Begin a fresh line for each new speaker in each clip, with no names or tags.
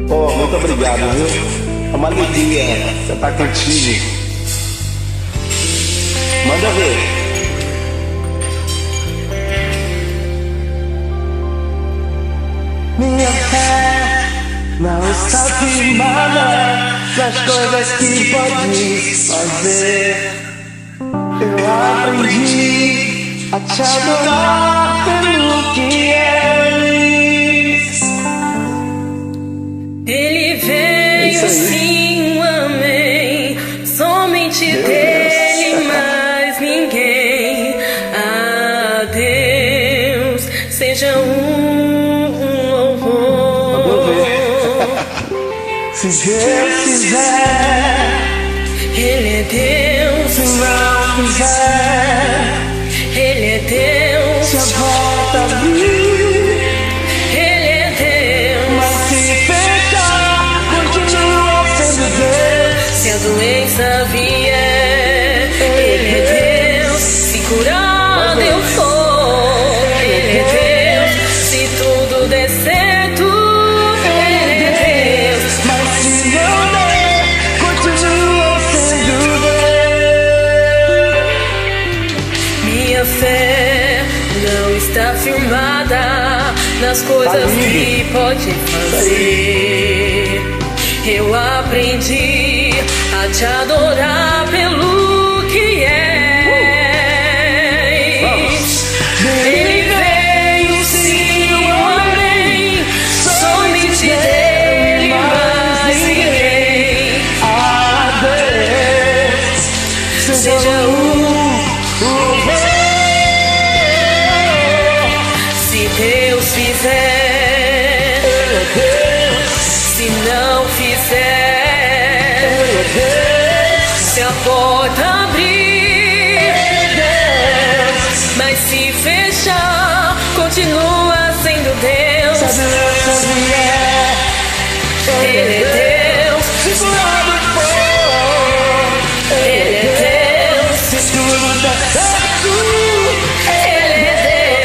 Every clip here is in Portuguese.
Oh, muito obrigado, viu? É uma alegria você estar contigo. Manda ver. Minha fé não está firmada nas coisas que podes fazer. Eu aprendi a te adorar pelo que és.
Ele veio sim, um amém. Somente dele, mais ninguém. A Deus seja louvor.
Se Deus quiser,
Ele é Deus.
se não quiser,
Ele é Deus.
se a volta vir,
Ele é Deus.
mas se fechar, continua sendo Deus.
Se a doença vier, Ele é Deus. Se curado eu for, Ele é Deus. Se tudo der certo, Ele é Deus.
Mas se não der, continua sendo Deus.
Minha fé não está firmada nas coisas que pode fazer. Eu aprendi a te adorar pelo que és. Ele veio sim, um amém. Somente dele, mais ninguém.
A Deus
Seja
louvor.
Se Deus fizer, se não fizer, se a porta abrir, mas se fechar, continua sendo Deus. Ele é Deus.
Segurado for,
Ele é Deus.
se tudo der certo,
Ele é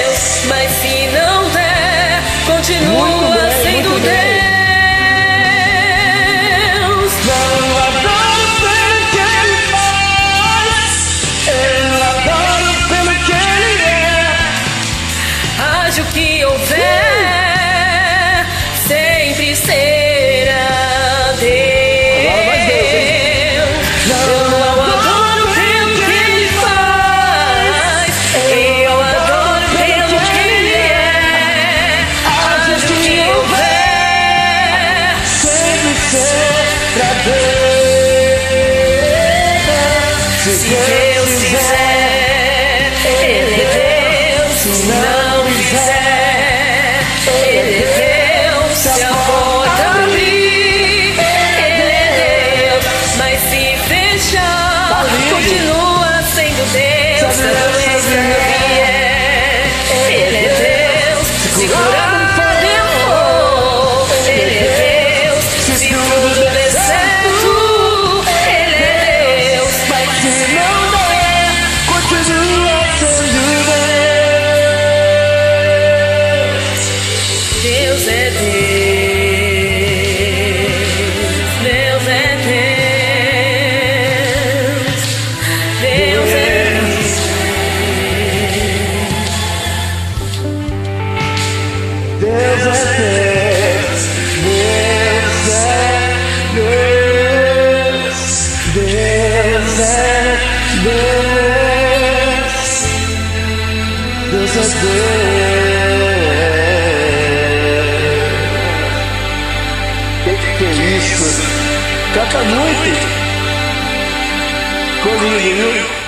Deus. Mas se não der, continua sendo Deus.
não adoro pelo que ele faz, eu adoro pelo que ele é.
Haja o que houver, sempre será Deus. Eu não adoro pelo que Ele faz, eu adoro pelo que Ele é. Haja o que houver,
Sempre será Deus.
se Deus quiser, Ele é Deus. Se não quiser, Ele é Deus. Se a porta abrir, Ele é Deus. Mas se fechar, continua sendo Deus. Se a doença vier, Ele é Deus. Se curado eu for, Ele é Deus. Se tudo der certo, Ele é Deus.
Mas se não der, continua sendo Deus.
Deus é Deus, Deus é Deus, Deus é
Deus é Deus, Deus é Deus, Deus é Deus, Deus é Deus. Que é isso? Canta muito. Ficou lindo, viu?